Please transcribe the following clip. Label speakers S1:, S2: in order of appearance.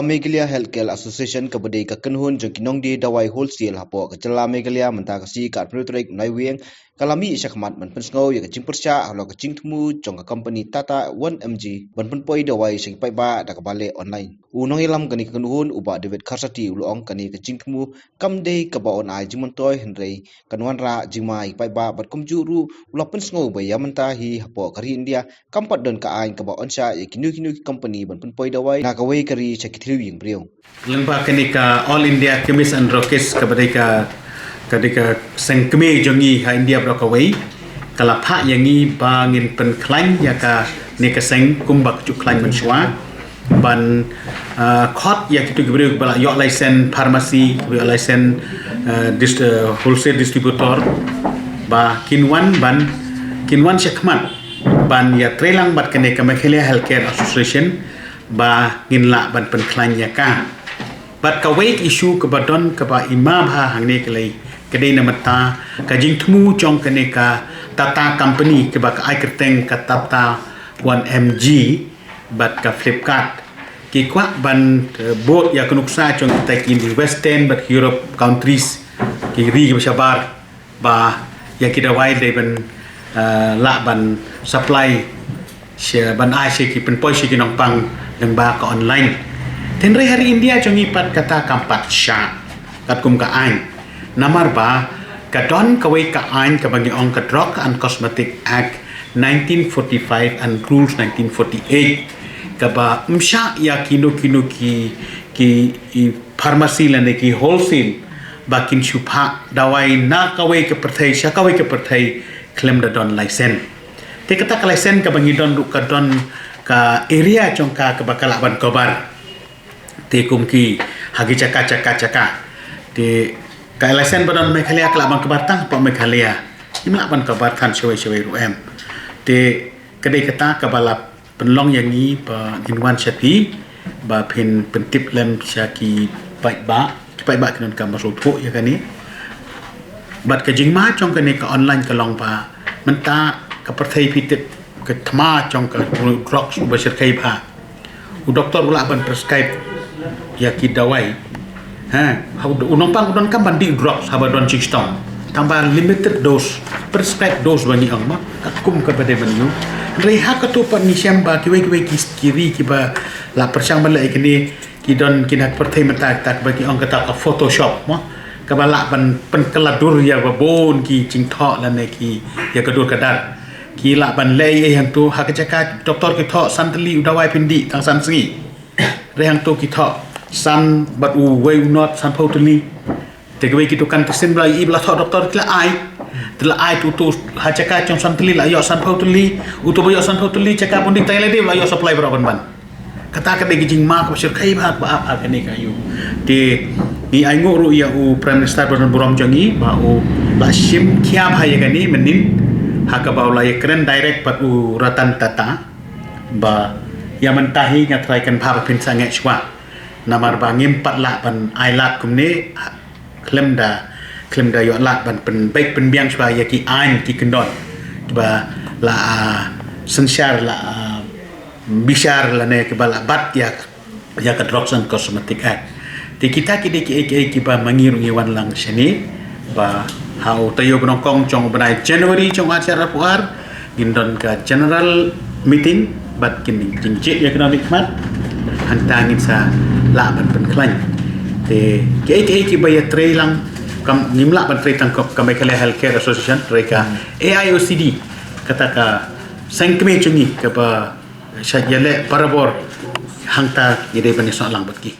S1: Meghalaya Healthcare Association kabadai ka kenhun jong kinongdi dawai wholesale hapo ka jela Meghalaya menta kasi ka pnutrik naiweng kalami syakmat man pensngau ya kecing Pyrshah halo kecing temu jong ka company Tata 1mg ban penpoi dawai sing pai ba da ka bale online unong ilam kani kenhun uba David Karsati ulong kani kecing temu kamdei ka ba on ai jimontoi hendrei kanwan ra jingmai pai ba bat kumjuru ulah pensngau ba ya menta hi hapo kari India kampat don ka ain ka ba onsha ya kinu company ban penpoi dawai na ka wei kari Triwing beliau.
S2: Lembaga kenika All India Chemist and Rockets kepada sengkeme jongi ha India Brokaway kalapa yangi bangin penklan ya ka nika seng kumbak cuklan mensua ban kot ya kitu gebreuk bala yo license pharmacy yo license wholesale distributor ba kinwan syakmat ban ya trelang bat kenika Meghalaya Healthcare Association ba nginla ban penklanya ka bat ka wait issue ke badon ke ba imam ha hangne kelai kedai namata ka jing temu chong kene ka Tata company ke ba ka ai kerteng ka Tata 1mg bat ka Flipkart ki kwa ban bot ya kunuksa chong kita ki di western but Europe countries ki ri ke sabar ba ya kita wai de ban la ban supply share ban ai ki penpoi ki nongpang ba ka online tenre hari India jongi pat kata kampat sha kat kum ka ain namar ba ka don ka wei ka ain ka bangi ong ka drug and cosmetic act 1945 and rules 1948 ka ba msha ya kino ki pharmacy lane ki wholesale ba kin shupa dawai na ka wei ka perthai sha ka wei ka perthai claim da don license te kata ka license ka bangi don ka don ka area chongka ka bakala ban kobar te kumki hagi caka te ka license badan Meghalaya kala ban kobar tang pa Meghalaya imla ban kobar than shwe ruem te kedai kata ka bala penlong yang ni pa inwan syati ba pin pentip lem syaki pai ba kinon ka masuk thu ya kani bat ka jingma chong kani ka online ka long pa menta ka perthai pitit ke thma chong ka drugs basir kai ba u doktor ula ban prescribe ya ki dawai ha unompang udon kam bandi drugs habadon chistong tambah limited dose prescribe dose bani ang ma kum ka bade bani reha ka tu pan ni syamba ki we kiri ki ba la persang bala ikini ki don kinak perthai mata tak bagi ang kata ka photoshop ma ka bala ban penkeladur ya babon ki cingtho la ne ki ya kadur kadar kila ban lei yang tu hak cakap doktor kita santli udawai pindi tang san sengi rehang tu kita san but we not san totally take away kita kan tesen bla ibla thok doktor kila ai tu hak cakap trong santli la yo san totally utu yo san totally cakap pun di Thailand la yo supply berapa ban kata ka de jing ma ko sir kai ba ni kayu di ni ai nguru ya u prime minister ban buram jangi ba u la shim kia bhai ka ni menin haka baula ya keren direct pat u ratan Tata ba ya mentahi ngatraikan bhaba pin sange chwa namar ba ngim pat la ban ailat kumne klem da yo lat ban pen baik pen biang chwa ya ki ain ki kendon ba la sensyar la bishar la ne ke bala bat ya ka drugs and cosmetic act ti kita ki ba mangiru ngewan lang sini ba hau tayo penongkong chong benai January chong acara puar gindon ka general meeting bat kini jingje ya kena nikmat hantangin sa laban penklan te ki baya trailang kam nimla ban traitang ka Meghalaya Healthcare Association mereka AIOCD kata ka sengkeme chungi ka ba syajale parabor hangta yede ban soalang batki